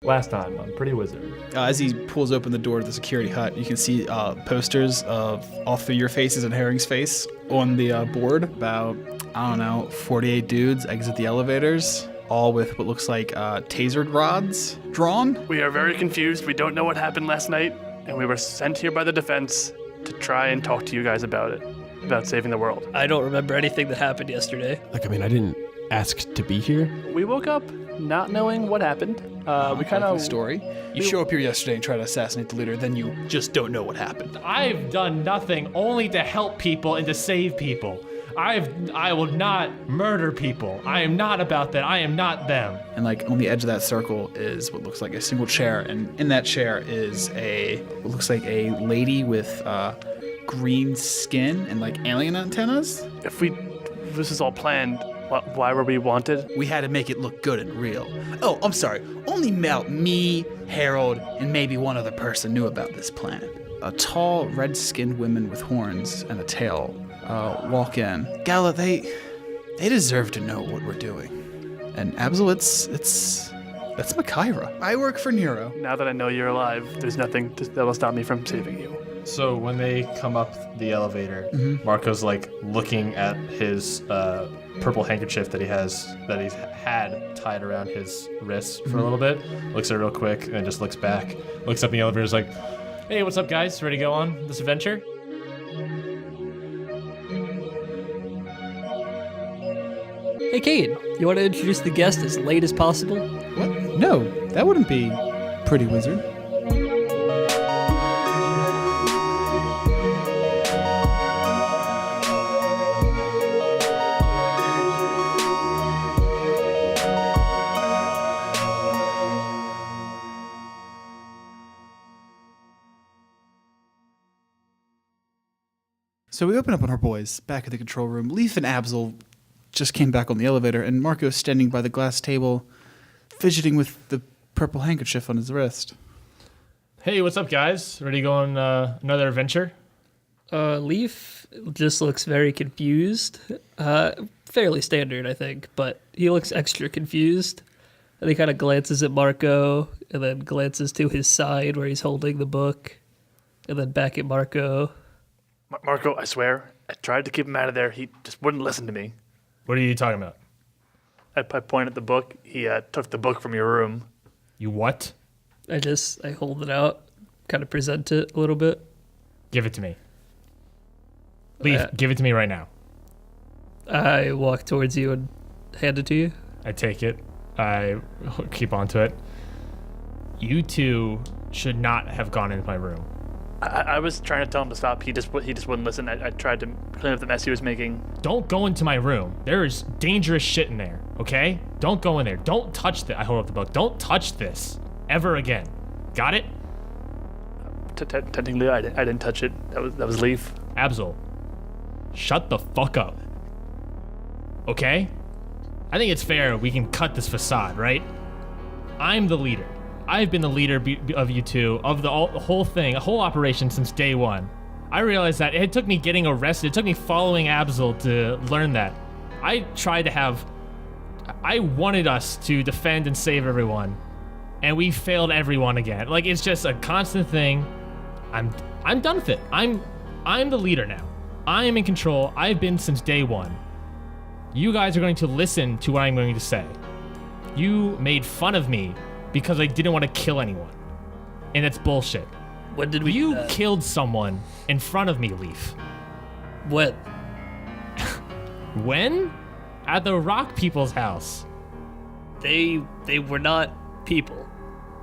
Last time on Pretty Wizard. As he pulls open the door to the security hut, you can see posters of all three of your faces and Herring's face on the board. About, 48 dudes exit the elevators, all with what looks like tasered rods drawn. We are very confused. We don't know what happened last night, and we were sent here by the defense to try and talk to you guys about it, about saving the world. I don't remember anything that happened yesterday. I didn't ask to be here. We woke up not knowing what happened. We kind of story. You show up here yesterday and try to assassinate the leader, then you just don't know what happened. I've done nothing only to help people and to save people. I will not murder people. I am not about that. I am not them. And like on the edge of that circle is what looks like a single chair, and in that chair is what looks like a lady with green skin and like alien antennas. If this is all planned, why were we wanted? We had to make it look good and real. Oh, I'm sorry. Only me, Harold, and maybe one other person knew about this plan. A tall, red-skinned woman with horns and a tail walk in. Gala, they deserve to know what we're doing. And Abzael, that's Makaira. I work for Nero. Now that I know you're alive, there's nothing that will stop me from saving you. So when they come up the elevator, Marco's like looking at his purple handkerchief that he's had tied around his wrist for a little bit. Looks at it real quick and then just looks back. Looks up in the elevator, is like, "Hey, what's up, guys? Ready to go on this adventure?" Hey, Kane, you want to introduce the guest as late as possible? What? No, that wouldn't be Pretty Wizard. So we open up on our boys back at the control room. Leaf and Abzael just came back on the elevator, and Marco's standing by the glass table, fidgeting with the purple handkerchief on his wrist. Hey, what's up, guys? Ready to go on another adventure? Leaf just looks very confused. Fairly standard, I think, but he looks extra confused. And he kind of glances at Marco, and then glances to his side where he's holding the book, and then back at Marco. Marco, I swear, I tried to keep him out of there. He just wouldn't listen to me. What are you talking about? I point at the book. He took the book from your room. You what? I hold it out, kind of present it a little bit. Give it to me. Leaf, give it to me right now. I walk towards you and hand it to you. I take it. I keep onto it. You two should not have gone into my room. I was trying to tell him to stop. He just wouldn't listen. I tried to clean up the mess he was making. Don't go into my room. There is dangerous shit in there, okay? Don't go in there. Don't touch this. I hold up the book. Don't touch this ever again. Got it? Technically, I didn't touch it. That was Leaf. Abzael, shut the fuck up. Okay? I think it's fair we can cut this facade, right? I'm the leader. I've been the leader of you two, of the whole thing, a whole operation since day one. I realized that it took me getting arrested, it took me following Abzael to learn that. I wanted us to defend and save everyone, and we failed everyone again. Like, it's just a constant thing. I'm done with it. I'm the leader now. I am in control. I've been since day one. You guys are going to listen to what I'm going to say. You made fun of me because I didn't want to kill anyone. And it's bullshit. When did we do You that? killed someone in front of me, Leaf. When? When? At the Rock People's house. They were not people.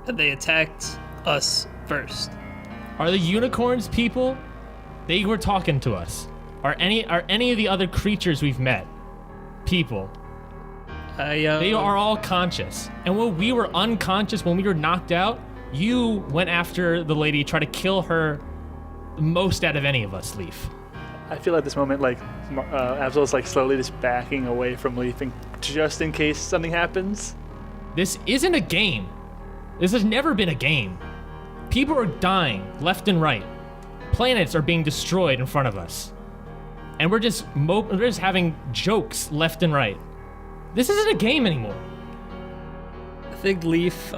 And they attacked us first. Are the unicorns people? They were talking to us. Are any of the other creatures we've met people? They are all conscious. And when we were unconscious, when we were knocked out, you went after the lady, tried to kill her most out of any of us, Leaf. I feel at this moment like Abzael's like slowly just backing away from Leaf, just in case something happens. This isn't a game. This has never been a game. People are dying left and right. Planets are being destroyed in front of us. And we're just having jokes left and right. This isn't a game anymore. I think Leaf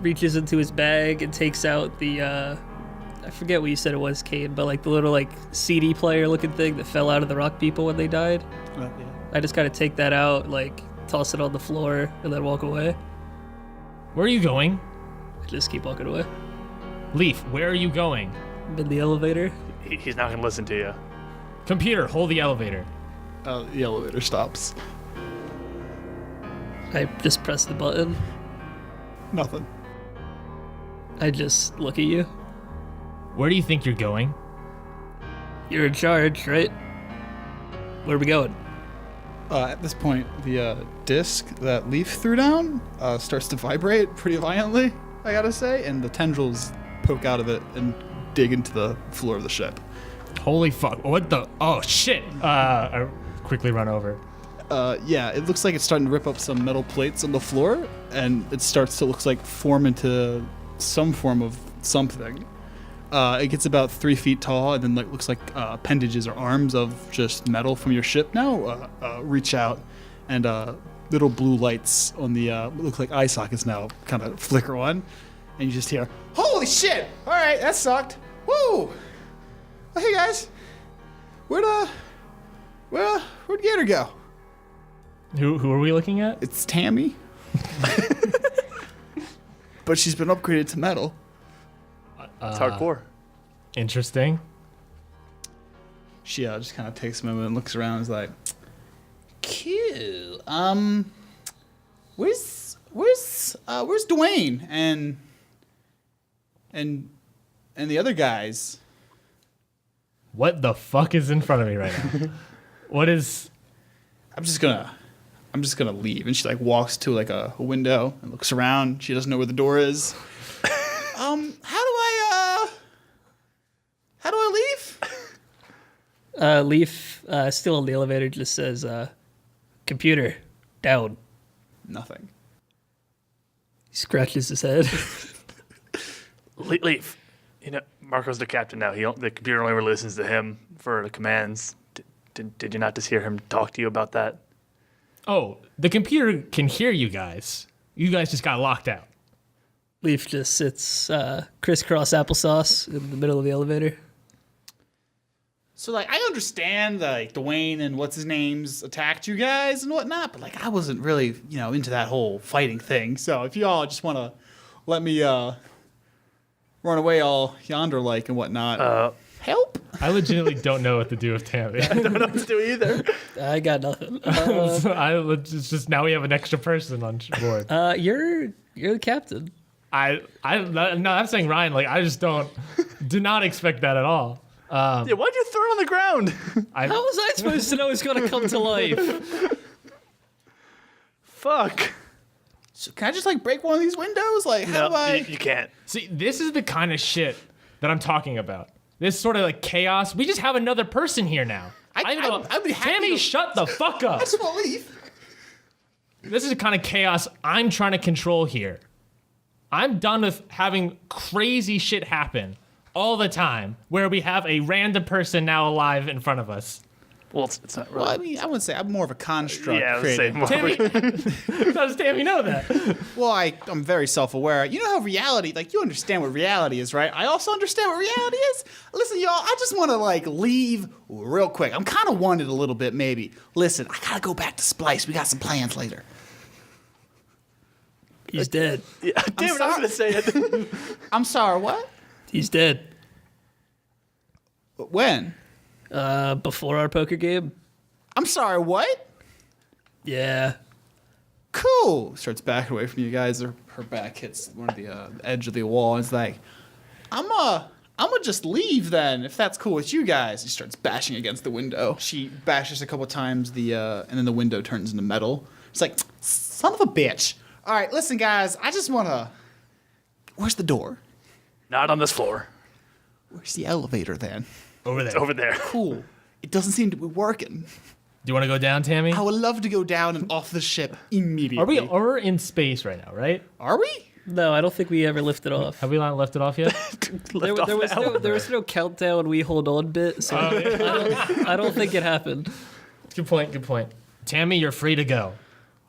reaches into his bag and takes out the I forget what you said it was, Kane, but like the little like CD player looking thing that fell out of the rock people when they died. Yeah. I just kind of take that out, like toss it on the floor, and then walk away. Where are you going? I just keep walking away. Leaf, where are you going? I'm in the elevator. He's not gonna listen to you. Computer, hold the elevator. The elevator stops. I just press the button. Nothing. I just look at you. Where do you think you're going? You're in charge, right? Where are we going? At this point, the disc that Leaf threw down starts to vibrate pretty violently, I gotta say, and the tendrils poke out of it and dig into the floor of the ship. Holy fuck. What the? Oh, shit. I quickly run over. Yeah, it looks like it's starting to rip up some metal plates on the floor, and it starts to look like form into some form of something. It gets about 3 feet tall, and then like looks like appendages or arms of just metal from your ship now reach out, and little blue lights on the what look like eye sockets now kind of flicker on, and you just hear, "Holy shit! All right, that sucked. Woo! Oh, hey guys, where'd Gator go?" Who are we looking at? It's Tammy. But she's been upgraded to metal. It's hardcore. Interesting. She just kind of takes a moment and looks around and is like, "Cool. Where's Dwayne and the other guys?" What the fuck is in front of me right now? What is... I'm just gonna leave. And she like walks to like a window and looks around. She doesn't know where the door is. How do I leave? Leaf, still in the elevator, just says, "Computer, down." Nothing. He scratches his head. Leaf. You know, Marco's the captain now. The computer only listens to him for the commands. Did you not just hear him talk to you about that? Oh, the computer can hear you guys. You guys just got locked out. Leaf just sits crisscross applesauce in the middle of the elevator. So, like, I understand, like, Dwayne and what's-his-names attacked you guys and whatnot, but, like, I wasn't really, into that whole fighting thing. So, if you all just want to let me run away all yonder-like and whatnot, help? I legitimately don't know what to do with Tammy. I don't know what to do either. I got nothing. It's just now we have an extra person on board. You're the captain. No, I'm saying Ryan. Like, I just do not expect that at all. Yeah, why'd you throw it on the ground? How was I supposed to know it's going to come to life? Fuck. So can I just, like, break one of these windows? Like, how do I... You can't. See, this is the kind of shit that I'm talking about. This sort of like chaos. We just have another person here now. I'd be happy Tammy, to- shut the fuck up. I just want to leave. This is the kind of chaos I'm trying to control here. I'm done with having crazy shit happen all the time where we have a random person now alive in front of us. Well, it's not really. Well, I mean, I wouldn't say I'm more of a construct Yeah, I was created. saying more. Tammy, how does Tammy know that? Well, I'm very self-aware. You know how reality, like, you understand what reality is, right? I also understand what reality is. Listen, y'all, I just want to, like, leave real quick. I'm kind of wanted a little bit, maybe. Listen, I got to go back to Splice. We got some plans later. He's dead. Yeah, damn it, I was going to say it. I'm sorry, what? He's dead. When? Before our poker game? I'm sorry, what? Yeah. Cool. Starts backing away from you guys. Her back hits one of the edge of the wall. And it's like, I'm gonna just leave then, if that's cool with you guys. She starts bashing against the window. She bashes a couple times, and then the window turns into metal. It's like, son of a bitch. All right, listen, guys. I just wanna. Where's the door? Not on this floor. Where's the elevator then? Over there. It's over there. Cool. It doesn't seem to be working. Do you want to go down, Tammy? I would love to go down and off the ship immediately. We're in space right now, right? Are we? No, I don't think we ever lifted off. Have we not left it off yet? There was no countdown we hold on bit, so I don't think it happened. Good point. Tammy, you're free to go.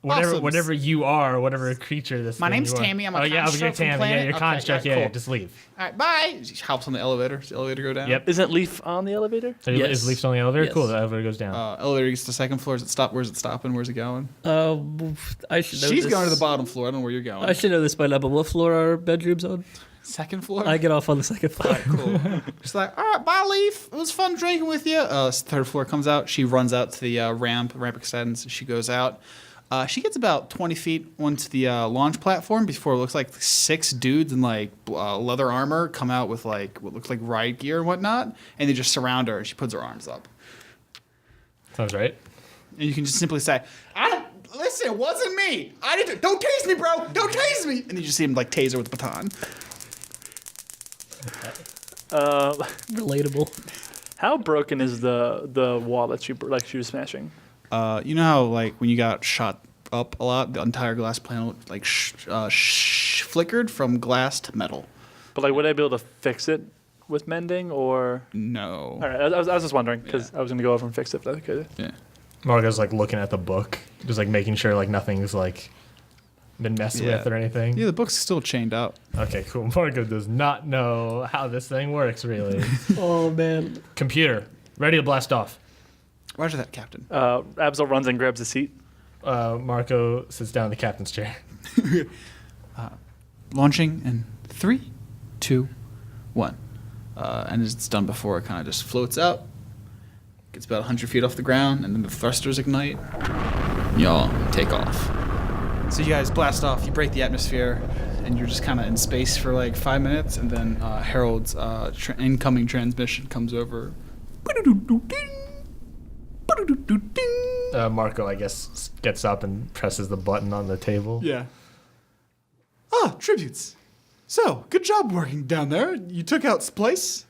Awesome. whatever you are, whatever creature this. My thing name's you are. Tammy. I'm a oh yeah, construct you're from Tammy. planet. Yeah, you're Okay, construct. yeah, Yeah, cool. just leave. All right, bye. She hops on the elevator. Does the elevator go down? Yep. Isn't Leaf on the elevator? So Yes. Is Leaf's on the elevator? Yes. Cool. The elevator goes down. Elevator gets to the second floor. Is it stop? Where's it stopping? Where's it going? I should know She's this. going to the bottom floor. I don't know where you're going. I should know this by now, but what floor are our bedrooms on? Second floor? I get off on the second floor. Cool. She's like, all right, bye, Leaf. It was fun drinking with you. Third floor comes out. She runs out to the ramp. Ramp extends. She goes out. She gets about 20 feet onto the launch platform before it looks like 6 dudes in like leather armor come out with like what looks like riot gear and whatnot, and they just surround her. And she puts her arms up, Sounds right. and you can just simply say, "I don't listen. It wasn't me. I didn't. Don't tase me, bro. Don't tase me." And you just see him like tase her with a baton. Relatable. How broken is the wall that she was smashing? You know how like when you got shot up a lot, the entire glass panel like flickered from glass to metal. But like, would I be able to fix it with mending or? No. All right, I was just wondering because I was gonna go over and fix it if I could. Yeah. Margo's like looking at the book, just like making sure like nothing's like been messed with or anything. Yeah, the book's still chained up. Okay, cool. Margo does not know how this thing works really. Oh man. Computer, ready to blast off. Roger that, Captain. Abzael runs and grabs a seat. Marco sits down in the captain's chair. Launching in 3, 2, 1. And as it's done before, it kind of just floats out, gets about 100 feet off the ground, and then the thrusters ignite. Y'all take off. So you guys blast off, you break the atmosphere, and you're just kind of in space for like 5 minutes, and then Harold's incoming transmission comes over. Marco, I guess, gets up and presses the button on the table. Yeah. Ah, tributes. So, good job working down there. You took out Splice,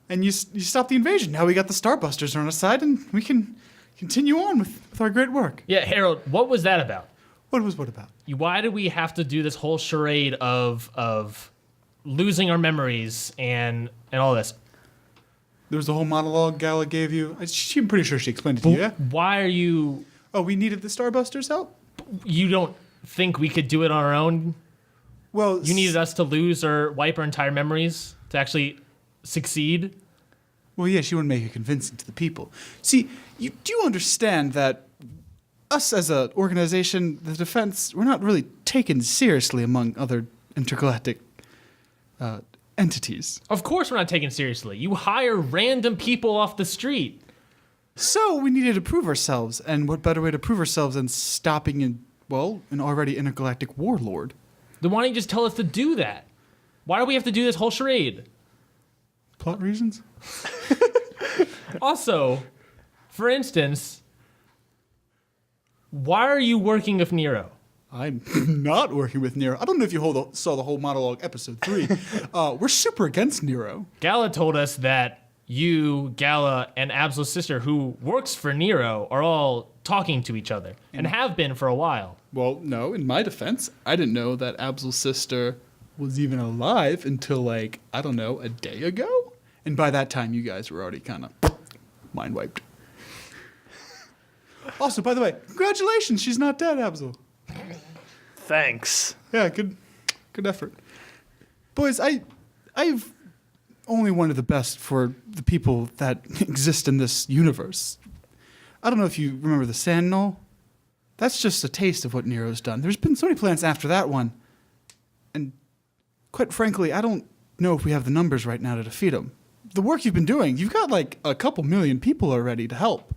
and you stopped the invasion. Now we got the Starbusters on our side, and we can continue on with our great work. Yeah, Harold, what was that about? What about? Why do we have to do this whole charade of losing our memories and all this? There was a whole monologue Gala gave you. I'm pretty sure she explained it to you, yeah? Why are you... Oh, we needed the Starbusters' help? You don't think we could do it on our own? Well, You needed us to lose or wipe our entire memories to actually succeed? Well, yeah, she wouldn't make it convincing to the people. See, you do understand that us as an organization, the defense, we're not really taken seriously among other intergalactic entities. Of course we're not taken seriously. You hire random people off the street. So we needed to prove ourselves, and what better way to prove ourselves than stopping an already intergalactic warlord? Then why don't you just tell us to do that? Why do we have to do this whole charade? Plot reasons? Also, for instance, why are you working with Nero? I'm not working with Nero. I don't know if you saw the whole monologue, episode 3. We're super against Nero. Gala told us that you, Gala, and Abzael's sister, who works for Nero, are all talking to each other and have been for a while. Well, no, in my defense, I didn't know that Abzael's sister was even alive until, a day ago. And by that time, you guys were already kind of mind wiped. Also, by the way, congratulations, she's not dead, Abzael. Thanks. Yeah, good effort. Boys, I've only wanted the best for the people that exist in this universe. I don't know if you remember the Sand Knoll. That's just a taste of what Nero's done. There's been so many planets after that one. And quite frankly, I don't know if we have the numbers right now to defeat him. The work you've been doing, you've got a couple million people already to help.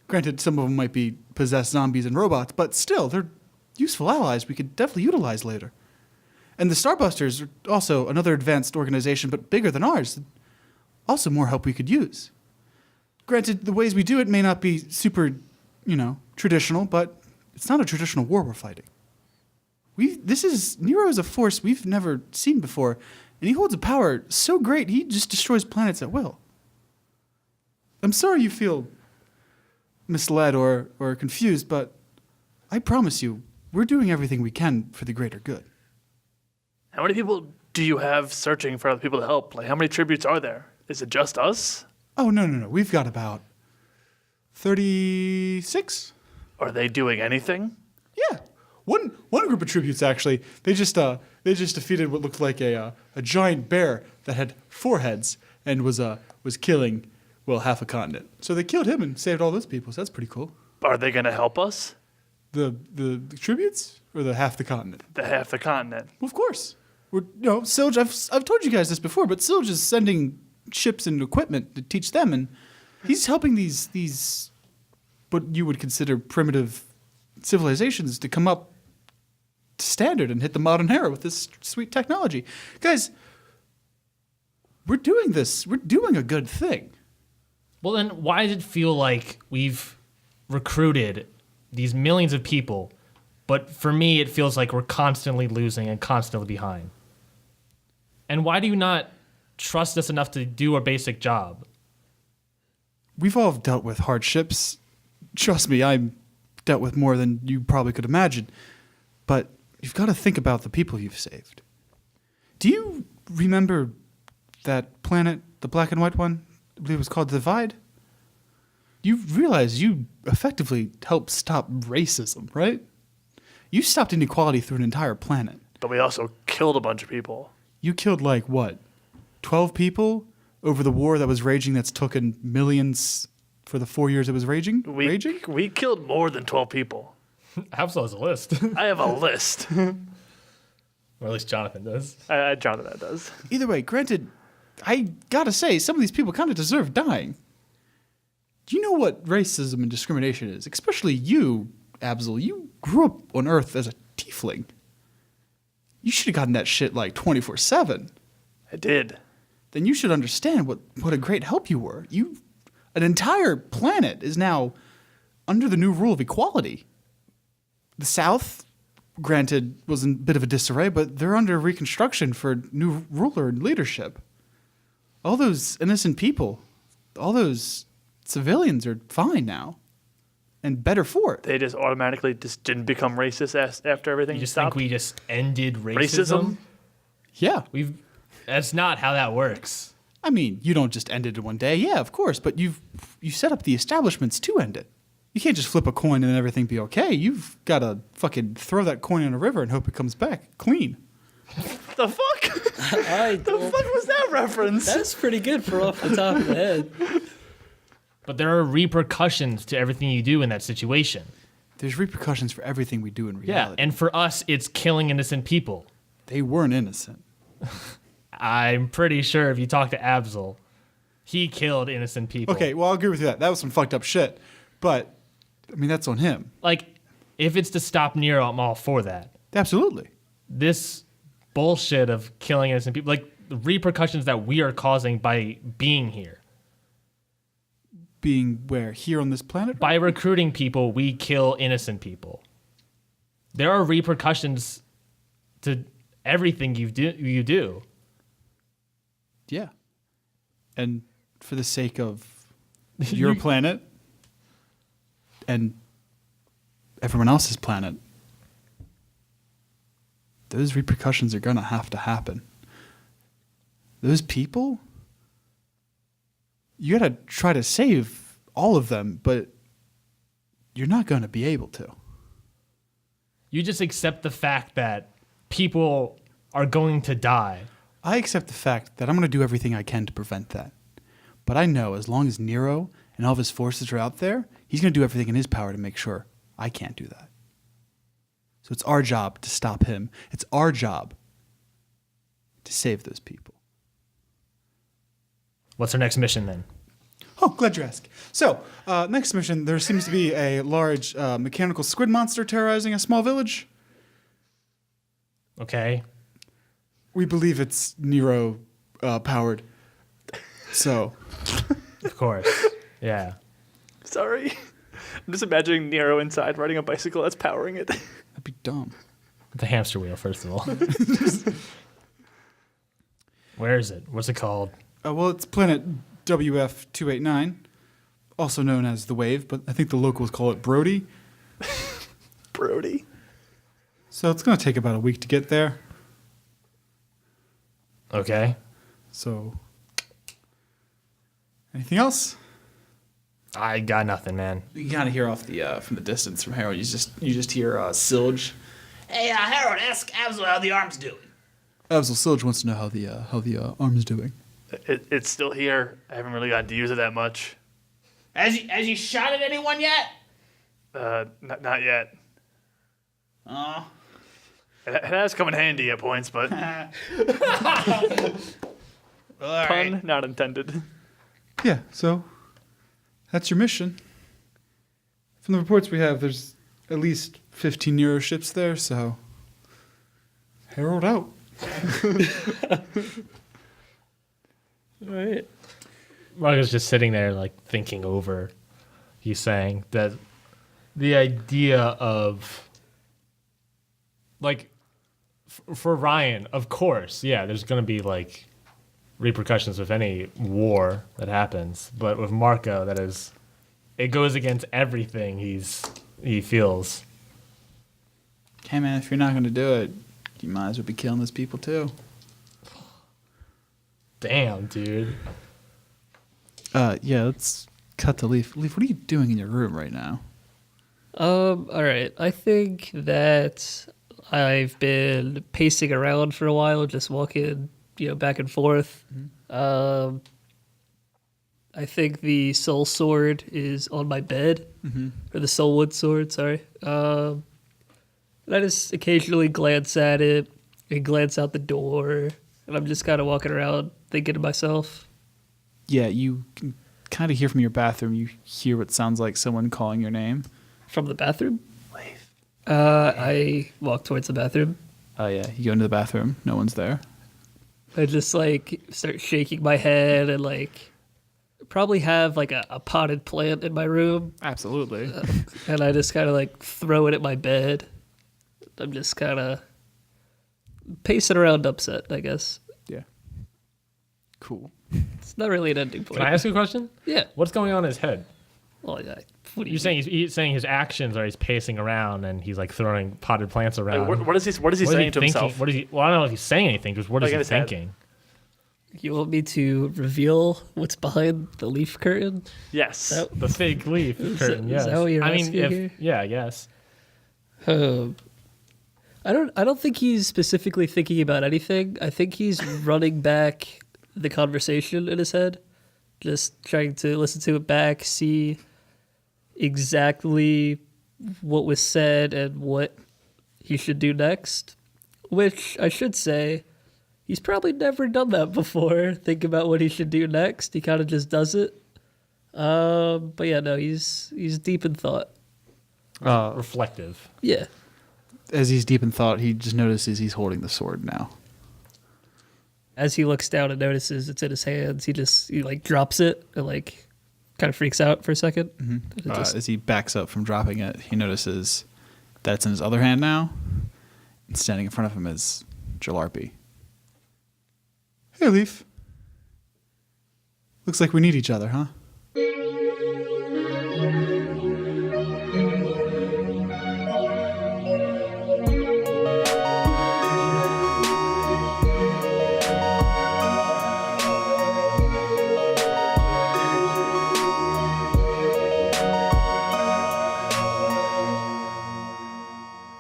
Granted, some of them might be possessed zombies and robots, but still, they're useful allies we could definitely utilize later. And the Starbusters are also another advanced organization, but bigger than ours. Also more help we could use. Granted, the ways we do it may not be super, traditional, but it's not a traditional war we're fighting. Nero is a force we've never seen before, and he holds a power so great he just destroys planets at will. I'm sorry you feel misled or confused, but I promise you, we're doing everything we can for the greater good. How many people do you have searching for other people to help? How many tributes are there? Is it just us? Oh, no. We've got about 36. Are they doing anything? Yeah. One group of tributes actually, they just defeated what looked like a giant bear that had 4 heads and was killing, well, half a continent. So they killed him and saved all those people. So that's pretty cool. Are they gonna help us? The tributes or the half the continent? The half the continent. Well, of course. Silge. I've told you guys this before, but Silge is sending ships and equipment to teach them, and he's helping these what you would consider primitive civilizations to come up to standard and hit the modern era with this sweet technology. Guys, we're doing this. We're doing a good thing. Well, then why does it feel like we've recruited these millions of people, but for me it feels like we're constantly losing and constantly behind? And why do you not trust us enough to do our basic job? We've all dealt with hardships. Trust me, I've dealt with more than you probably could imagine. But you've got to think about the people you've saved. Do you remember that planet, the black and white one? I believe it was called Divide? You realize you effectively helped stop racism, right? You stopped inequality through an entire planet. But we also killed a bunch of people. You killed, 12 people over the war that was raging that's taken millions for the 4 years it was raging? We killed more than 12 people. Abzael has a list. I have a list. Or at least Jonathan does. Jonathan does. Either way, granted, I gotta say, some of these people kind of deserve dying. Do you know what racism and discrimination is? Especially you, Abzael. You grew up on Earth as a tiefling. You should have gotten that shit 24/7. I did. Then you should understand what a great help you were. An entire planet is now under the new rule of equality. The South, granted, was in a bit of a disarray, but they're under reconstruction for new ruler and leadership. All those innocent people, all those civilians are fine now. And better for it. They just automatically didn't become racist after everything You just stopped? think we just ended racism? Yeah. That's not how that works. I mean, you don't just end it in one day. Yeah, of course. But you set up the establishments to end it. You can't just flip a coin and then everything be okay. You've got to fucking throw that coin in a river and hope it comes back clean. The fuck? The fuck was that reference? That's pretty good for off the top of the head. But there are repercussions to everything you do in that situation. There's repercussions for everything we do in Yeah, reality. and for us, it's killing innocent people. They weren't innocent. I'm pretty sure if you talk to Abzael, he killed innocent people. Okay, well, I'll agree with you that. That was some fucked up shit. But, I mean, that's on him. If it's to stop Nero, I'm all for that. Absolutely. This bullshit of killing innocent people, the repercussions that we are causing by being here. Being where? Here on this planet? By recruiting people, we kill innocent people. There are repercussions to everything you do. Yeah. And for the sake of your planet and everyone else's planet, those repercussions are going to have to happen. Those people, you got to try to save all of them, but you're not going to be able to. You just accept the fact that people are going to die. I accept the fact that I'm going to do everything I can to prevent that. But I know as long as Nero and all of his forces are out there, he's going to do everything in his power to make sure I can't do that. So it's our job to stop him. It's our job to save those people. What's our next mission then? Oh, glad you asked. So, next mission, there seems to be a large mechanical squid monster terrorizing a small village. Okay. We believe it's Nero powered. So. Of course. Yeah. Sorry. I'm just imagining Nero inside riding a bicycle that's powering it. That'd be dumb. The hamster wheel, first of all. Where is it? What's it called? Well, it's planet WF289, also known as the Wave, but I think the locals call it Brody. Brody. So it's going to take about a week to get there. Okay. So, anything else? I got nothing, man. You kind of hear off the from the distance from Harold. You just hear Silge Hey, Harold, ask Abzael how the arm's doing. Abzael Silge wants to know how the arm's doing. It's still here. I haven't really gotten to use it that much. Has he shot at anyone yet? Not yet. Oh. It has come in handy at points, but All pun right. not intended. Yeah, so that's your mission. From the reports we have, there's at least 15 Euro ships there, so Harold out. All right. Marco's just sitting there, like, thinking over. He's saying that the idea of, like, for Ryan, of course, yeah, there's going to be, like, repercussions with any war that happens. But with Marco, that is, it goes against everything he feels. Hey, man, if you're not going to do it, you might as well be killing those people, too. Damn, dude. Yeah, let's cut to Leaf. Leaf, what are you doing in your room right now? All right. I think that I've been pacing around for a while, just walking, back and forth. I think the soul sword is on my bed, or the soulwood sword. Sorry. And I just occasionally glance at it and glance out the door, and I'm just kind of walking around thinking to myself. Yeah, you can kind of hear from your bathroom. You hear what sounds like someone calling your name. From the bathroom? I walk towards the bathroom. Oh, yeah, you go into the bathroom. No one's there. I just, start shaking my head and, probably have, a potted plant in my room. Absolutely. And I just kind of, throw it at my bed. I'm just kind of pacing around upset, I guess. Yeah. Cool. It's not really an ending point. Can I ask you a question? Yeah. What's going on in his head? Well, yeah. What do You're saying he's saying his actions are he's pacing around and he's like throwing potted plants around. What is he saying to himself? What is he? Well, I don't know if he's saying anything. Just what is he in his head. thinking? You want me to reveal what's behind the leaf curtain? Yes. The fake leaf curtain. is Yes. that what you're I mean, asking here? yeah, I guess. I don't think he's specifically thinking about anything. I think he's running back the conversation in his head, just trying to listen to it back, see exactly what was said and what he should do next. Which I should say, he's probably never done that before. Think about what he should do next. He kind of just does it. But yeah, no, he's deep in thought. Reflective. Yeah. As he's deep in thought, he just notices he's holding the sword now. As he looks down and notices it's in his hands, he drops it and kind of freaks out for a second. And it just- As he backs up from dropping it, he notices that it's in his other hand now. And standing in front of him is Jalarpy. Hey, Leaf. Looks like we need each other, huh?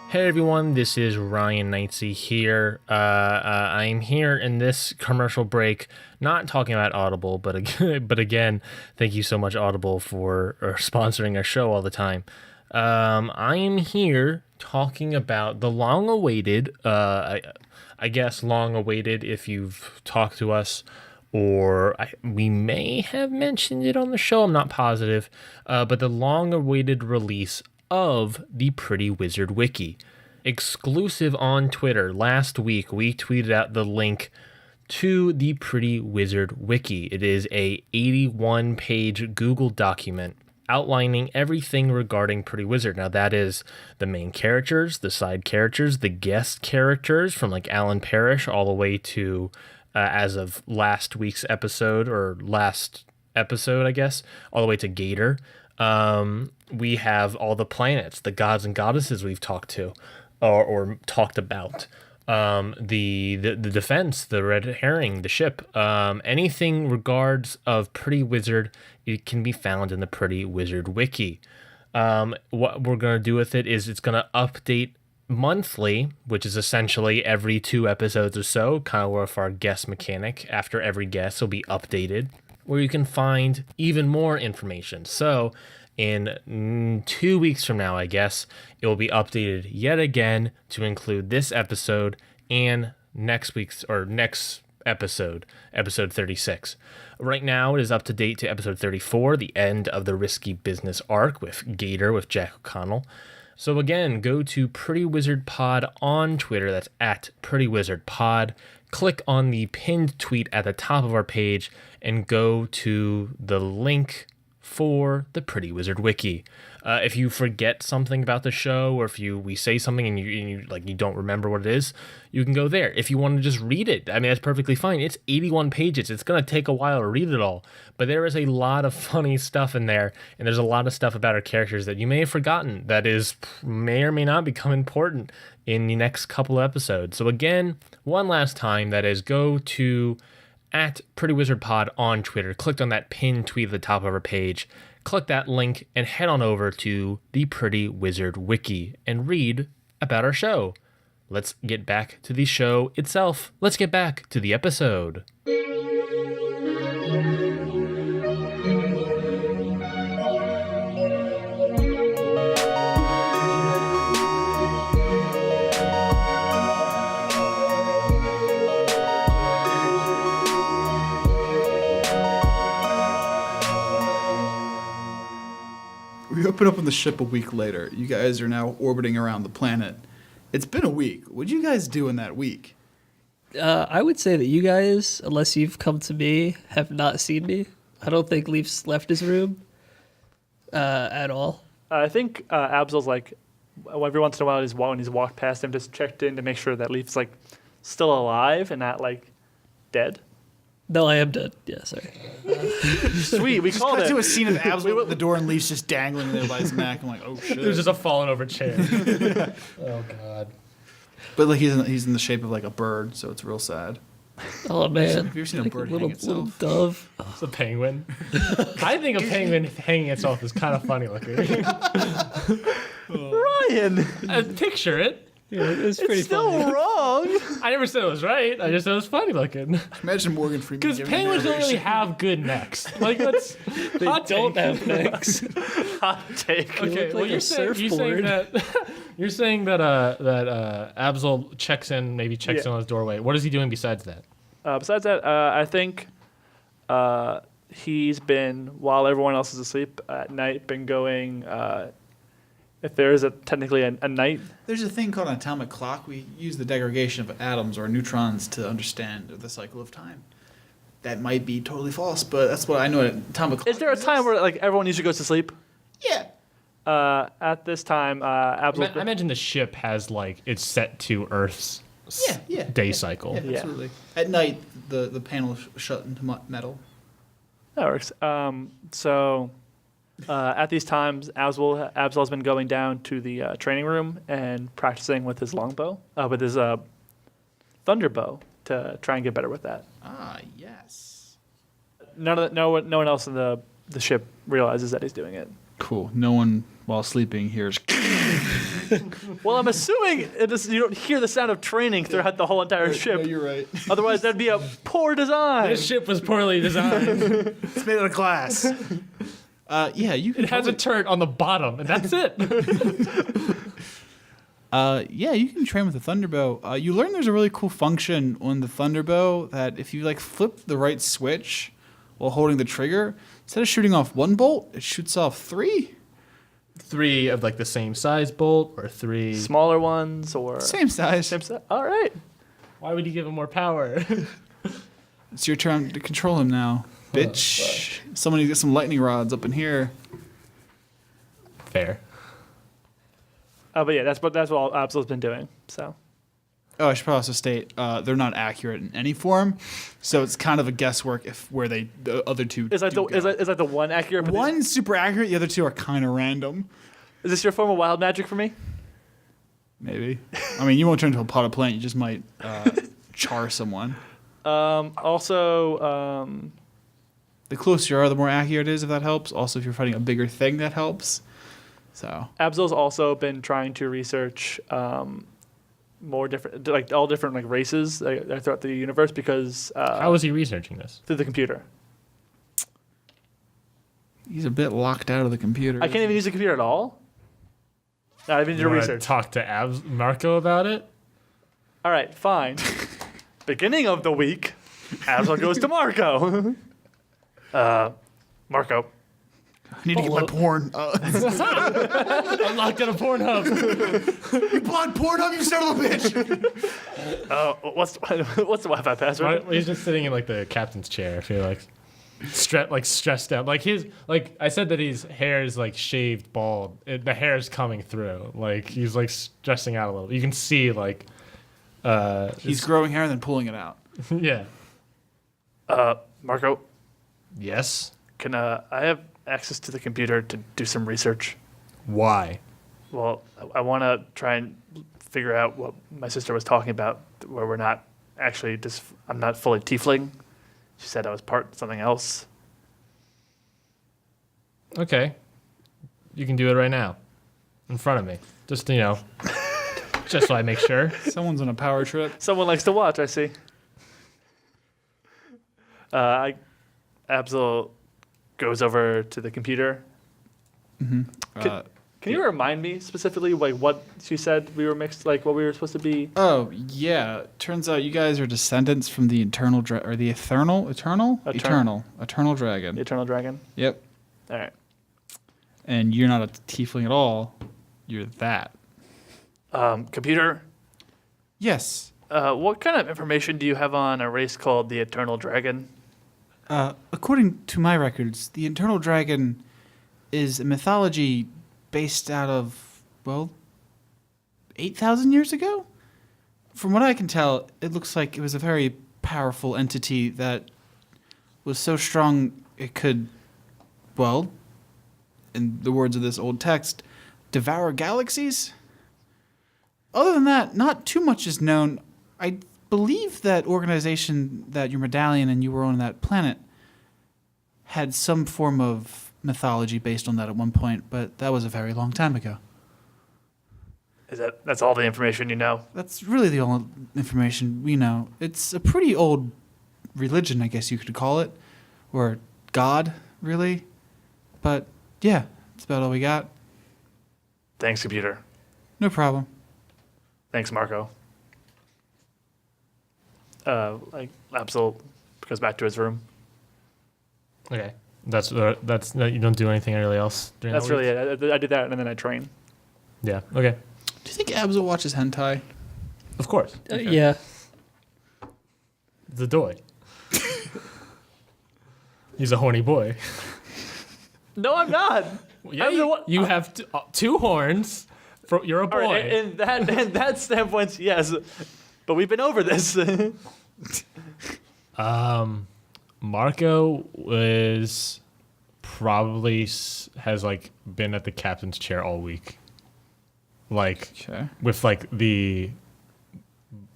Hey everyone, this is Ryan Neitzey here. I'm here in this commercial break, not talking about Audible, but again, thank you so much Audible for sponsoring our show all the time. I am here talking about the long-awaited, I guess long-awaited if you've talked to us, or we may have mentioned it on the show, I'm not positive, but the long-awaited release of the Pretty Wizard Wiki. Exclusive on Twitter. Last week, we tweeted out the link to the Pretty Wizard Wiki. It is a 81-page Google document outlining everything regarding Pretty Wizard. Now, that is the main characters, the side characters, the guest characters from Alan Parrish all the way to, as of last week's episode, I guess, all the way to Gator. We have all the planets, the gods and goddesses we've talked to or talked about. The defense, the red herring, the ship, anything regards of Pretty Wizard, it can be found in the Pretty Wizard Wiki. What we're going to do with it is it's going to update monthly, which is essentially every 2 episodes or so, kind of with our guest mechanic. After every guest will be updated, where you can find even more information. So in 2 weeks from now, I guess, it will be updated yet again to include this episode and next episode, episode 36. Right now, it is up to date to episode 34, the end of the Risky Business arc with Gator, with Jack O'Connell. So again, go to Pretty Wizard Pod on Twitter. That's at Pretty Wizard Pod. Click on the pinned tweet at the top of our page and go to the link for the Pretty Wizard Wiki. If you forget something about the show, or if we say something and you don't remember what it is, you can go there. If you want to just read it, I mean, that's perfectly fine. It's 81 pages. It's going to take a while to read it all, but there is a lot of funny stuff in there, and there's a lot of stuff about our characters that you may have forgotten that may or may not become important in the next couple of episodes. So again, one last time, that is, go to at Pretty Wizard Pod on Twitter. Click on that pinned tweet at the top of our page. Click that link and head on over to the Pretty Wizard Wiki and read about our show. Let's get back to the show itself. Let's get back to the episode. We open up on the ship a week later. You guys are now orbiting around the planet. It's been a week. What'd you guys do in that week? I would say that you guys, unless you've come to me, have not seen me. I don't think Leaf's left his room at all. I think Abzael's like, every once in a while, when he's walked past him, just checked in to make sure that Leaf's like still alive and not like dead. No, I am dead. Yeah, sorry. Sweet, we called Cut it. to a scene of Abzael at the door and Leaf's just dangling there by his neck. I'm like, oh shit. There's just a fallen over chair. Oh god. But like he's in the shape of like a bird, so it's real sad. Oh man, Have you ever seen a like bird a little, hang itself? little dove. It's a penguin. I think a penguin hanging itself is kind of funny looking. Ryan, Picture it. Yeah, it was pretty still funny. wrong. I never said it was right. I just said it was funny looking. Imagine Morgan Freeman. Because giving penguins don't really narration. have good necks. Like that's They hot don't take. have necks. Hot take. They Okay, look well like you're a saying that Abzael checks in Yeah. on his doorway. What is he doing besides that? Besides that, I think he's been, while everyone else is asleep at night, been going. If there is technically a night, There's a thing called an atomic clock. We use the degradation of atoms or neutrons to understand the cycle of time. That might be totally false, but that's what I know. An atomic clock is there a time where like everyone usually goes to sleep? Yeah. At this time, Abzael's I imagine the ship has it's set to Earth's day cycle. Yeah, Yeah. absolutely. At night, the panel is shut into metal. That works. At these times, Abzael's been going down to the training room and practicing with his longbow, with his thunderbow, to try and get better with that. Ah, yes. No one else in the ship realizes that he's doing it. Cool. No one while sleeping hears. Well, I'm assuming you don't hear the sound of training throughout the whole entire ship. No, you're right. Otherwise, that'd be a poor design. This ship was poorly designed. It's made out of glass. Yeah, you can. It has a turret on the bottom, and that's it. Yeah, you can train with the Thunderbow. You learn there's a really cool function on the Thunderbow that if you flip the right switch while holding the trigger, instead of shooting off one bolt, it shoots off 3. 3 of the same size bolt, or 3 Smaller ones or Same size. same set. All right. Why would you give him more power? It's your turn to control him now, bitch. Somebody get some lightning rods up in here. Fair. But yeah, that's what Abzael's been doing. So. Oh, I should probably also state they're not accurate in any form, so it's kind of a guesswork where the other two. Is that the one accurate? One's super accurate, the other two are kind of random. Is this your form of wild magic for me? Maybe. I mean, you won't turn into a pot of plant. You just might char someone. Also, The closer you are, the more accurate it is, if that helps. Also, if you're fighting a bigger thing, that helps. So Abzael's also been trying to research more different, like all different like races throughout the universe because How is he researching this? through the computer. he's a bit locked out of the computer. I can't even use the computer at all. No, I didn't do You wanna research. talk to Marco about it? All right, fine. Beginning of the week, Abzael goes to Marco. Marco, I need to get my porn. I'm locked in a Pornhub. You blocked Pornhub, you son of a bitch! what's the Wi-Fi password? He's just sitting in like the captain's chair. I feel like stressed out. Like I said that his hair is like shaved bald. The hair is coming through. Like he's like stressing out a little. You can see like He's growing hair and then pulling it out. yeah. Marco, Yes. can I have access to the computer to do some research? Why? Well, I want to try and figure out what my sister was talking about, where we're not actually just, I'm not fully tiefling. She said I was part something else. Okay. You can do it right now, in front of me. Just just so I make sure. Someone's on a power trip. Someone likes to watch, I see. Abzael goes over to the computer. Can you remind me specifically like what she said we were mixed, like what we were supposed to be? Oh yeah, turns out you guys are descendants from the eternal dragon. The eternal dragon. The Eternal Dragon? Yep. All right. And you're not a tiefling at all. You're that. Computer, Yes. what kind of information do you have on a race called the Eternal Dragon? According to my records, the eternal dragon is a mythology based out of 8,000 years ago. From what I can tell, it looks like it was a very powerful entity that was so strong it could, in the words of this old text, devour galaxies. Other than that, not too much is known. I believe that organization that your medallion and you were on that planet had some form of mythology based on that at one point, but that was a very long time ago. That's all the information you know? That's really the only information we know. It's a pretty old religion, I guess you could call it, or god, really. But yeah, that's about all we got. Thanks, computer. No problem. Thanks, Marco. Abzael goes back to his room. Okay. That's you don't do anything really else during That's that really week? it. I do that and then I train. Yeah. Okay. Do you think Abzael watches hentai? Of course. Yeah. The doy. He's a horny boy. No, I'm not. Yeah, I'm the one- you have two horns. You're a boy. All right, in that standpoint, yes. But we've been over this. Marco is probably has like been at the captain's chair all week, like Okay. with like the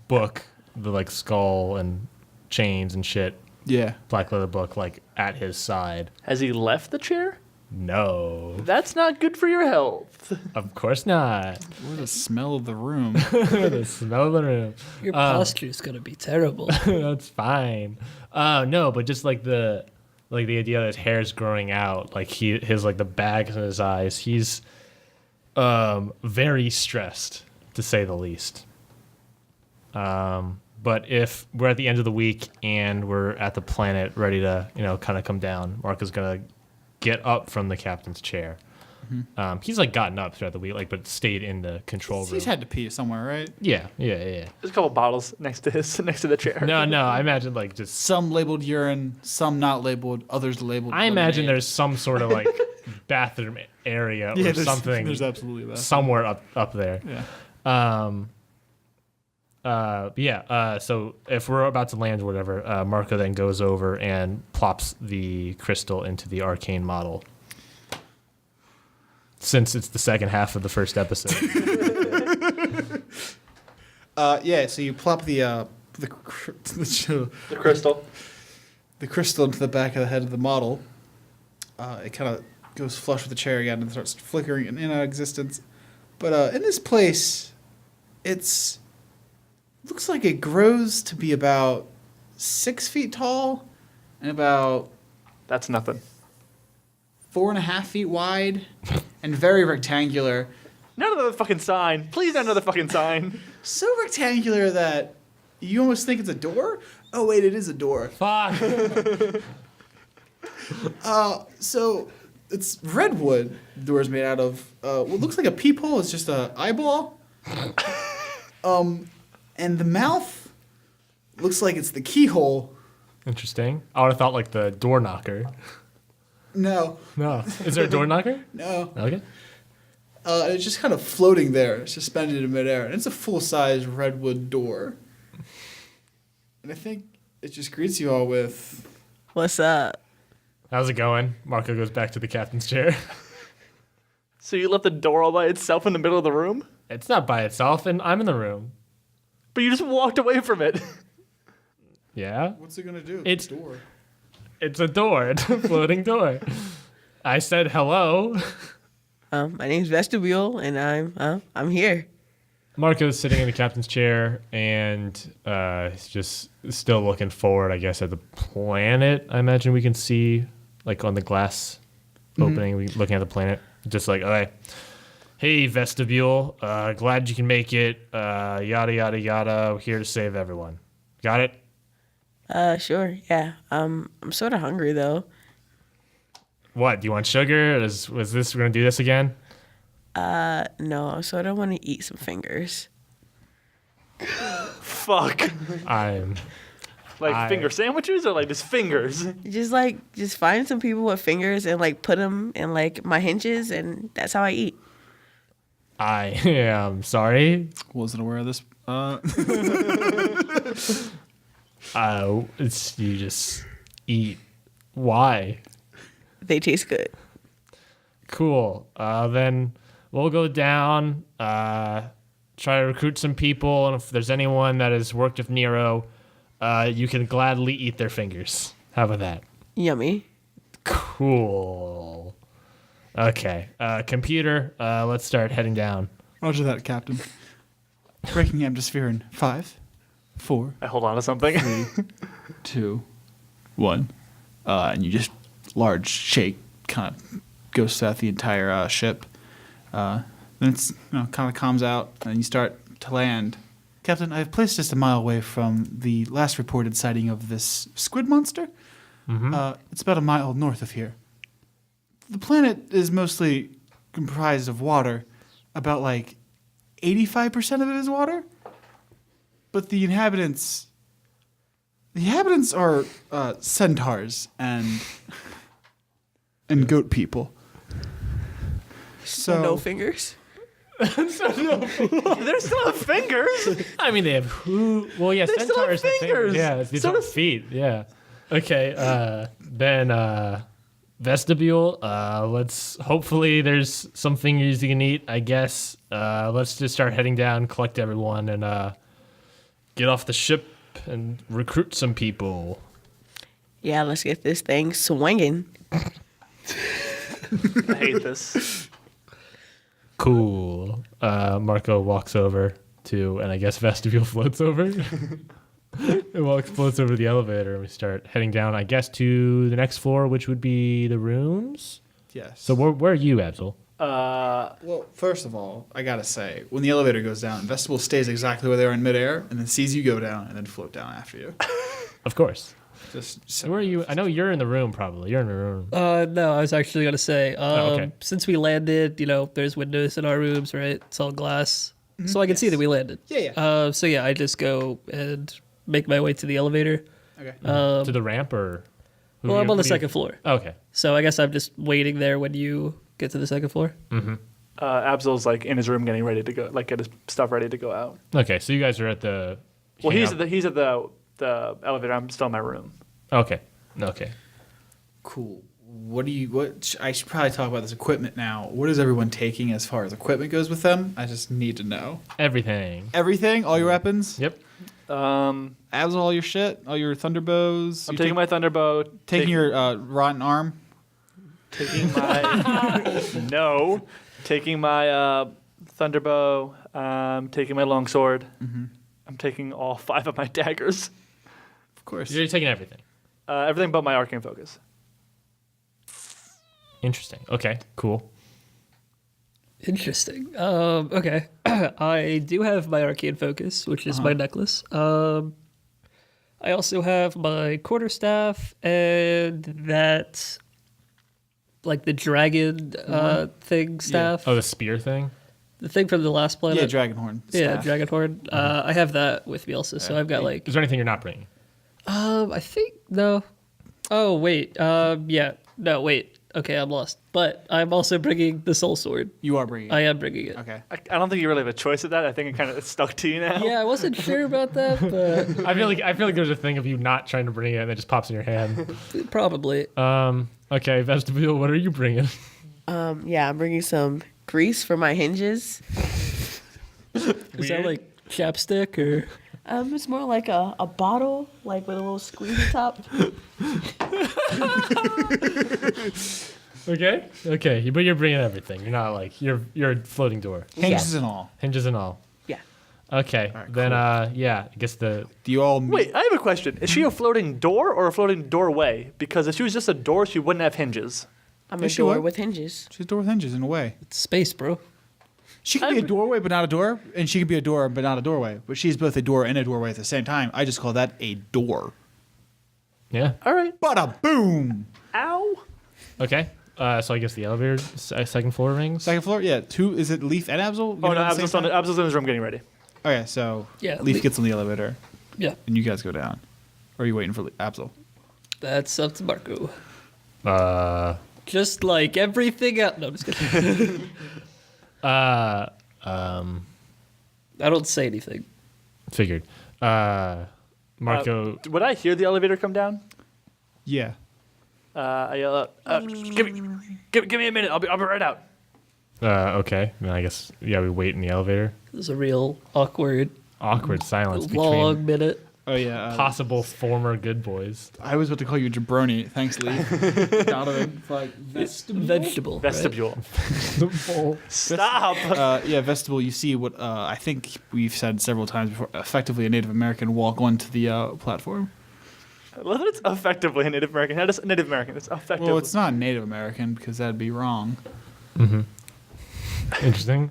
book, the like skull and chains and shit, Yeah. black leather book, like at his side. Has he left the chair? No, That's not good for your health. of course not. What the smell of the room? The smell of the room. Your posture's gonna be terrible. That's fine. No, but just like the idea that his hair's growing out, like his like the bags in his eyes. He's very stressed, to say the least. But if we're at the end of the week and we're at the planet ready to, kind of come down, Mark is gonna get up from the captain's chair. He's like gotten up throughout the week, like, but stayed in the control room. He's had to pee somewhere, right? Yeah. There's a couple bottles next to the chair. No, I imagine like just. Some labeled urine, some not labeled, others labeled. I imagine lemonade. there's some sort of like bathroom area or something. There's absolutely that. Somewhere up there. Yeah. So if we're about to land or whatever, Marco then goes over and plops the crystal into the arcane model. Since it's the second half of the first episode. Yeah. So you plop the crystal. the crystal into the back of the head of the model. It kind of goes flush with the chair again and starts flickering in and out of existence. But in this place, looks like it grows to be about 6 feet tall and about That's nothing. 4.5 feet wide and very rectangular. Not another fucking sign. Please, not another fucking sign. So rectangular that you almost think it's a door. Oh wait, it is a door. Fuck. So it's redwood. The door's made out of what looks like a peephole. It's just a eyeball. And the mouth looks like it's the keyhole. Interesting. I would have thought like the door knocker. No, No. Is there a door knocker? no. Okay. It's just kind of floating there, suspended in midair, and it's a full-size redwood door. And I think it just greets you all with, What's up? How's it going? Marco goes back to the captain's chair. So you left the door all by itself in the middle of the room? It's not by itself, and I'm in the room. But you just walked away from it. Yeah? "What's it gonna do?" It's- a door. It's a door. It's a floating door. I said hello. My name's Vestibule, and I'm here. Marco's sitting in the captain's chair, and he's just still looking forward, I guess, at the planet. I imagine we can see, like, on the glass opening, looking at the planet. Just like, okay, hey, Vestibule, glad you can make it. Yada, yada, yada. We're here to save everyone. Got it? Sure, yeah. I'm sort of hungry though. What, do you want sugar? Was this, we're going to do this again? No, I sort of want to eat some fingers. Fuck. I'm... Like finger sandwiches or like just fingers? Just find some people with fingers and like put them in like my hinges, and that's how I eat. I am sorry. Wasn't aware of this. It's you just eat. Why? They taste good. Cool. Then we'll go down, try to recruit some people, and if there's anyone that has worked with Nero, you can gladly eat their fingers. How about that? Yummy. Cool. Okay. Computer, let's start heading down. Roger that, Captain. Breaking atmosphere in 5, 4, I hold on to something. 3, 2, 1. And you just large shake kind of goes throughout the entire ship. Then it's kind of calms out, and you start to land. Captain, I've placed just a mile away from the last reported sighting of this squid monster. It's about a mile north of here. The planet is mostly comprised of water. About like 85% of it is water. But the inhabitants are centaurs and goat people. So No fingers. They're still have fingers. I mean, they have who? Well, yeah, They still centaurs have have fingers. Yeah, these So are does- feet. Yeah. Okay. Then vestibule. Let's. Hopefully, there's some fingers you can eat. I guess. Let's just start heading down, collect everyone, and get off the ship and recruit some people. Yeah, let's get this thing swinging. I hate this. Cool. Marco walks over to, and I guess vestibule floats over. Floats over to the elevator, and we start heading down, I guess, to the next floor, which would be the rooms. yes. So where are you, Abzael? Well, first of all, I gotta say, when the elevator goes down, vestibule stays exactly where they are in midair, and then sees you go down, and then float down after you. Of course. Just So where are you? I know you're in the room, probably. You're in the room. No, I was actually gonna say, okay. since we landed, there's windows in our rooms, right? It's all glass, so I can see that we landed. Yeah. So yeah, I just go and make my way to the elevator. Okay. To the ramp, or? Well, I'm on the second floor, Okay. so I guess I'm just waiting there when you get to the second floor. Abzael's like in his room getting ready to go, like get his stuff ready to go out. Okay, so you guys are at the... Well, hang he's out- at the elevator. I'm still in my room. Okay. Okay. Cool. I should probably talk about this equipment now. What is everyone taking as far as equipment goes with them? I just need to know. Everything. Everything? All your weapons? Yep. Abs all your shit? All your thunderbows? I'm taking my thunderbow. Taking your rotten arm? taking my taking my thunderbow, taking my longsword. I'm taking all 5 of my daggers. Of course. You're taking everything. Everything but my arcane focus. Interesting. Okay, cool. Interesting. Okay. I do have my arcane focus, which is my necklace. I also have my quarterstaff and that, like the dragon thing staff. Oh, the spear thing? The thing from the last planet. Yeah, Dragonhorn. Yeah, staff. Dragonhorn. I have that with me also. So I've got like. Is there anything you're not bringing? I think no. Oh wait. Yeah. No wait. Okay, I'm lost. But I'm also bringing the soul sword. You are bringing it. I am bringing it. Okay. I don't think you really have a choice of that. I think it kind of stuck to you now. Yeah, I wasn't sure about that, but I feel like there's a thing of you not trying to bring it and it just pops in your hand. probably. Okay, Vestibule, what are you bringing? Yeah, I'm bringing some grease for my hinges. Is that like chapstick or? It's more like a bottle, like with a little squeezy top. Okay, but you're bringing everything. You're not like you're a floating door, Hinges and all. hinges and all. Yeah. Okay, Alright, then yeah, I guess Do you all Wait, I have a question. Is she a floating door or a floating doorway? Because if she was just a door, she wouldn't have hinges. I'm Yes, a she door would. with hinges. She's a door with hinges in a way. It's space, bro. She could be a doorway, but not a door, and she could be a door, but not a doorway. But she's both a door and a doorway at the same time. I just call that a door. yeah. All right. Bada boom. Ow. Okay, so I guess the elevator second floor rings. Second floor, yeah. Two. Is it Leaf and Abzael? Oh, no, Abzael's in his room getting ready. Okay, so Yeah, Leaf Leaf- gets on the elevator, Yeah, and you guys go down. Or are you waiting for Abzael? that's up to Marco. Uh, Just like everything else. No, I'm just kidding. I don't say anything. figured. Marco. Would I hear the elevator come down? Yeah. I yell out, give me a minute. I'll be right out. Okay, then I guess yeah, we wait in the elevator. There's a real awkward, Awkward silence long between minute. Oh yeah. possible former good boys. I was about to call you Jabroni. Thanks, Leaf. Donovan. Like Vegetable. right? Vestibule. Stop. Yeah, Vestibule. You see what I think we've said several times before. Effectively, a Native American walk onto the platform. I love that it's effectively a Native American. Not just a Native American. It's effectively. Well, it's not Native American because that'd be wrong. Interesting.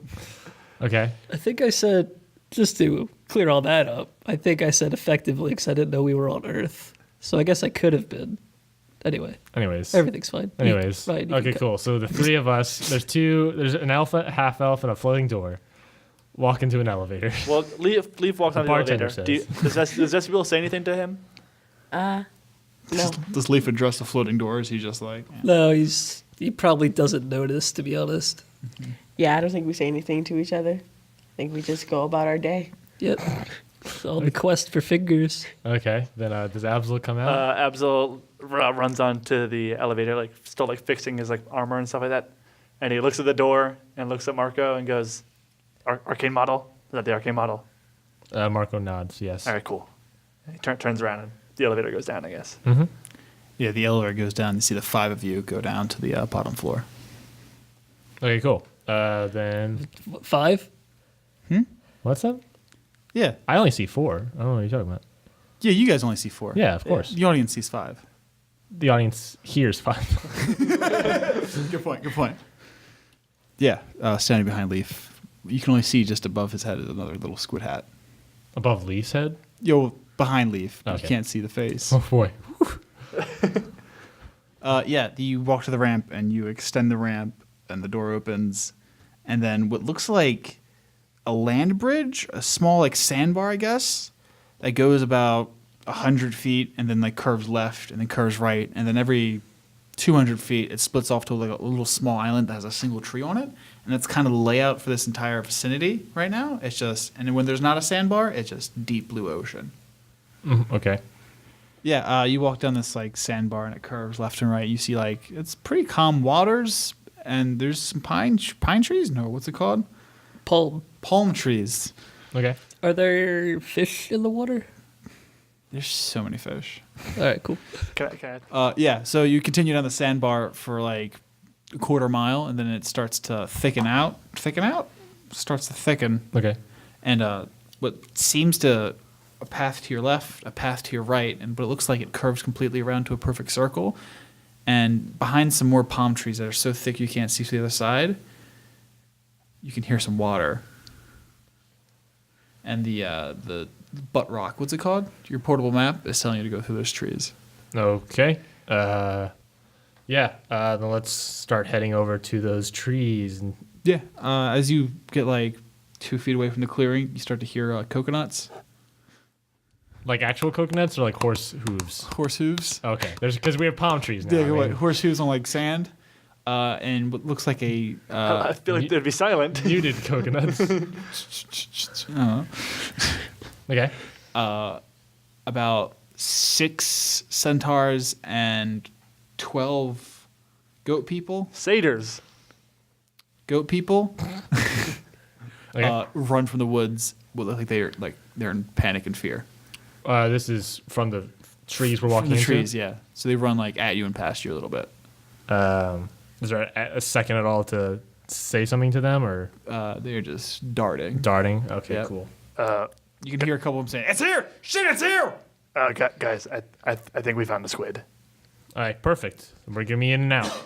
Okay. I think I said, just to clear all that up, I think I said effectively because I didn't know we were on Earth. So I guess I could have been. Anyway, Anyways. everything's fine. Anyways. Fine, you Okay, can cool. So the three of us, there's an alpha, a half elf, and a floating door. Walk into an elevator. Well, Leaf walks The on the bartender elevator. says. Does Vestibule say anything to him? No. Does Leaf address the floating doors? He's just like, eh. No, he probably doesn't notice, to be honest. Yeah, I don't think we say anything to each other. I think we just go about our day. Yep. On the quest for fingers. Okay. Then does Abzael come out? Abzael runs onto the elevator, like still like fixing his like armor and stuff like that. And he looks at the door and looks at Marco and goes, "Arcane model? Is that the arcane model?" Marco nods. Yes. All right, cool. And he turns around and the elevator goes down, I guess. Yeah, the elevator goes down. You see the 5 of you go down to the bottom floor. Okay. Cool. Then 5? what's up? Yeah. I only see 4. I don't know what you're talking about. Yeah, you guys only see 4. Yeah, of course. The audience sees 5. The audience hears 5. Good point. Good point. Yeah, standing behind Leaf, you can only see just above his head is another little squid hat. Above Lee's head. Yo, behind Leaf, but Okay. you can't see the face. Oh boy. Yeah, you walk to the ramp and you extend the ramp, and the door opens, and then what looks like a land bridge, a small like sandbar, I guess, that goes about 100 feet and then like curves left and then curves right, and then every 200 feet it splits off to like a little small island that has a single tree on it, and that's kind of the layout for this entire vicinity right now. It's just, and when there's not a sandbar, it's just deep blue ocean. Okay. Yeah, you walk down this like sandbar and it curves left and right. You see like it's pretty calm waters, and there's some pine trees. No, what's it called? Palm trees. Okay. Are there fish in the water? There's so many fish. All right, cool. Can I Yeah, so you continue down the sandbar for like a quarter mile, and then it starts to starts to thicken, Okay. and what seems to a path to your left, a path to your right, but it looks like it curves completely around to a perfect circle. And behind some more palm trees that are so thick you can't see to the other side, you can hear some water. And the butt rock, what's it called? Your portable map is telling you to go through those trees. Okay. Then let's start heading over to those trees. And Yeah. As you get like 2 feet away from the clearing, you start to hear coconuts, like actual coconuts or like horse hooves? horse hooves. Okay. Because we have palm trees now. Yeah, I mean, horse hooves on like sand, and what looks like a. I feel like they'd be silent. muted coconuts. Okay. About 6 centaurs and 12 goat people. Satyrs. Goat people Okay. run from the woods. Well, look like they're in panic and fear. This is from the trees we're walking From the into? trees, yeah. So they run like at you and past you a little bit. Is there a second at all to say something to them or They're just darting. darting? Okay, Yep. cool. You can hear a couple of them saying, "It's here! Shit, it's here!" Guys, I think we found the squid. All right, perfect. Bring me in and out.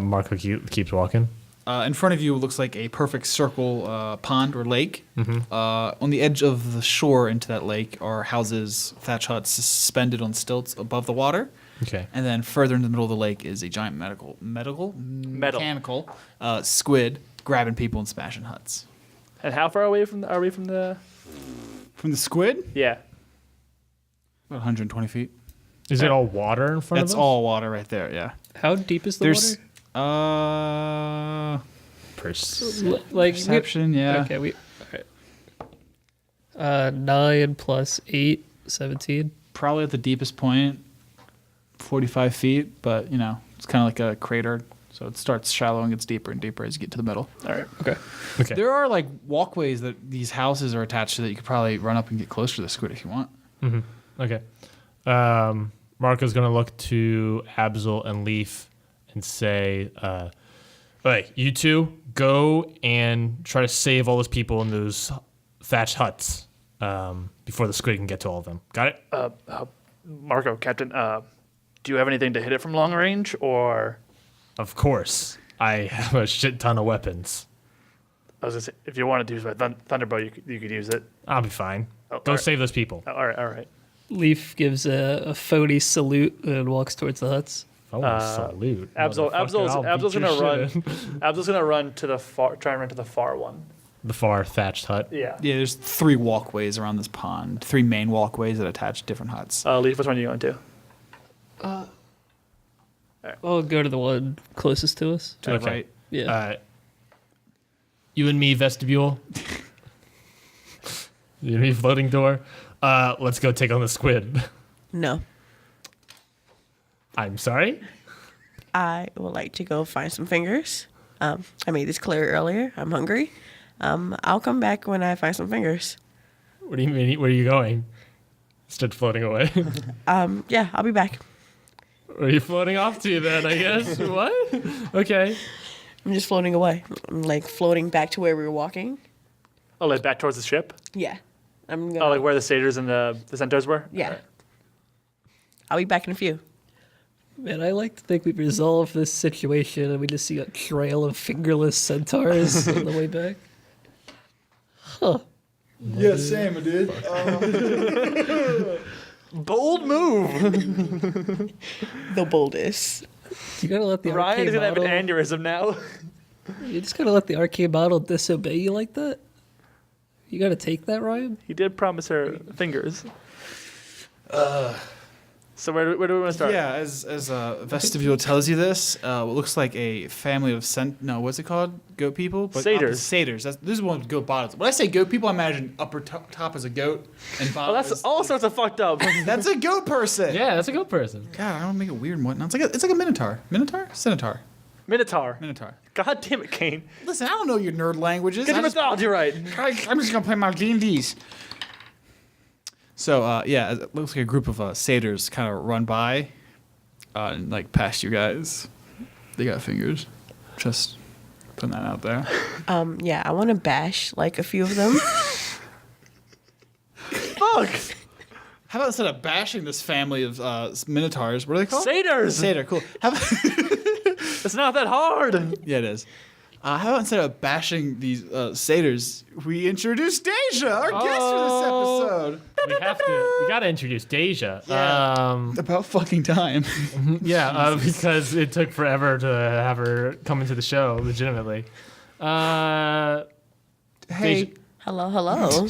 Marco keeps walking. In front of you looks like a perfect circle pond or lake. On the edge of the shore into that lake are houses, thatch huts suspended on stilts above the water. Okay. And then further in the middle of the lake is a giant mechanical squid grabbing people and smashing huts. And how far away are we from the? From the squid? Yeah. About 120 feet. Is it all water in front That's of us? all water right there, yeah. How deep is the There's water? Like Perception, yeah. Okay, we. All right. 9 plus 8, 17. Probably at the deepest point, 45 feet, but it's kind of like a crater. So it starts shallow and gets deeper and deeper as you get to the middle. All right. Okay. Okay. There are like walkways that these houses are attached to that you could probably run up and get closer to the squid if you want. Okay. Marco's going to look to Abzael and Leaf and say, "Hey, you two, go and try to save all those people in those thatched huts before the squid can get to all of them. Got it?" Marco, Captain, do you have anything to hit it from long range, or? Of course. I have a shit ton of weapons. I was gonna say, if you want to use my thunderbolt, you could use it. I'll be fine. Oh, Go alright. save those people. All right. Leaf gives a phony salute and walks towards the huts. Oh, salute. Abzael's Motherfucker, I'll beat gonna your run. shit in. Abzael's gonna run to the far. Try and run to the far one. The far thatched hut. Yeah. Yeah, there's 3 walkways around this pond, 3 main walkways that attach to different huts. Leaf, which one are you going to? I'll go to the one closest to us. To the Okay. right. Yeah. You and me, vestibule. You and me, floating door. Let's go take on the squid. No, I'm sorry? I would like to go find some fingers. I made this clear earlier. I'm hungry. I'll come back when I find some fingers. What do you mean? Where are you going? Stood floating away. Yeah, I'll be back. Where are you floating off to then, I guess? What? Okay. I'm just floating away. I'm like floating back to where we were walking. Oh, like back towards the ship. Yeah. I'm gonna, Oh, like where the satyrs and the centaurs were. yeah. All right. I'll be back in a few. Man, I like to think we've resolved this situation and we just see a trail of fingerless centaurs on the way back. Huh. Yeah, same, dude. Bold move. The boldest. You gotta let the Ryan arcade is gonna have model. an aneurysm now. You just gotta let the arcade model disobey you like that. You gotta take that, Ryan. He did promise her fingers. So where do we want to start? Yeah, as vestibule tells you this, what looks like a family of what's it called? Goat people? But Satyrs. Satyrs. This is one with goat bottoms. When I say goat people, I imagine upper top is a goat and Oh, bottom that's is... all sorts of fucked up. That's a goat person! Yeah, that's a good person. God, I don't make it weird and whatnot. It's like a minotaur. Minotaur? Centaur. Minotaur. Minotaur. God damn it, Kane. Listen, I don't know your nerd languages. Get your mythology right. I'm just gonna play my D&Ds. So yeah, it looks like a group of satyrs kind of run by, and like past you guys. They got fingers. Just putting that out there. Yeah, I want to bash like a few of them. Fuck! How about instead of bashing this family of minotaurs, what are they called? Satyrs! Satyr, cool. How about It's not that hard. yeah, it is. How about instead of bashing these satyrs, we introduce Deja, our guest for this episode. We gotta introduce Deja. Yeah. About fucking time. Because it took forever to have her come into the show, legitimately. Hey. Deja, Hello.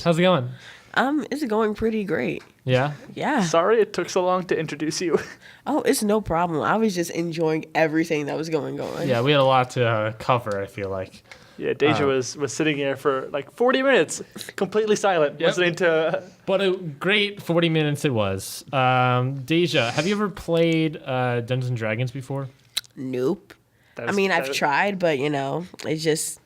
how's it going? It's going pretty great. Yeah? Yeah. Sorry it took so long to introduce you. Oh, it's no problem. I was just enjoying everything that was going on. Yeah, we had a lot to cover, I feel like. Yeah, Deja was sitting here for like 40 minutes, completely silent, listening to... But a great 40 minutes it was. Deja, have you ever played Dungeons & Dragons before? Nope. I've tried, but it's just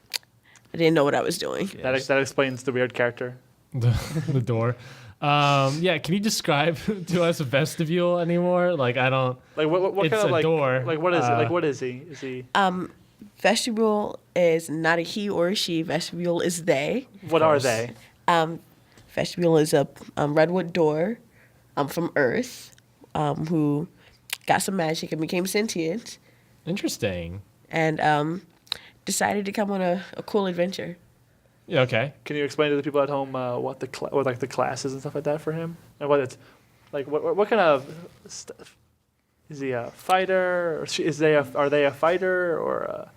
I didn't know what I was doing. That explains the weird character. The door. Can you describe to us a vestibule anymore? Like, I don't... Like, what it's kind of, a door. Like, what is it? Like, what is he? Is he... Vestibule is not a he or a she. Vestibule is they. What are they? Vestibule is a redwood door from Earth who got some magic and became sentient Interesting. and decided to come on a cool adventure. Yeah, okay. Can you explain to the people at home what the classes and stuff like that for him, and what it's like? What kind of stuff? Is he a fighter? Or are they a fighter or?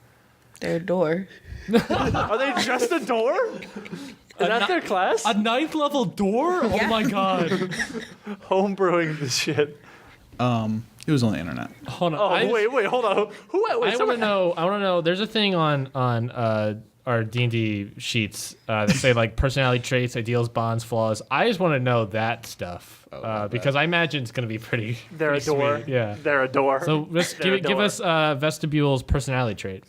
Their door. Are they just a door? Is that their class? A 9th level door? Oh Yeah. my god. Homebrewing this shit. It was on the internet. Hold on. Oh wait, hold on. I want to know. There's a thing on our D&D sheets that say like personality traits, ideals, bonds, flaws. I just want to know that stuff because I imagine it's going to be pretty. They're a pretty door. sweet. Yeah. They're a door. So just give us Vestibule's personality trait.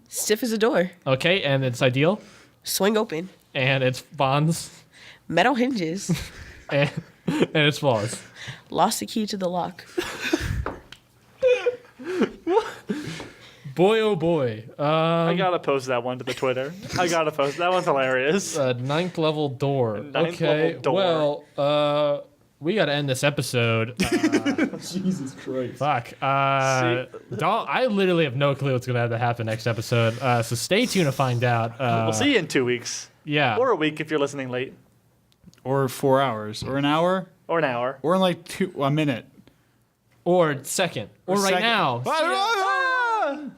Stiff as a door. Okay, and it's ideal, Swing open. and it's bonds, Metal hinges. and it's flaws. Lost the key to the lock. Boy, oh boy. I gotta post that one to the Twitter. I gotta post that one's hilarious. 9th level door. Ninth Okay. level door. Well, we got to end this episode. Jesus Christ. Fuck. I literally have no clue what's going to happen next episode. So stay tuned to find out. We'll see you in 2 weeks. Yeah. Or a week if you're listening late. Or 4 hours. Or an hour. Or an hour. Or in like a minute. Or second. Or right second. now. Bye.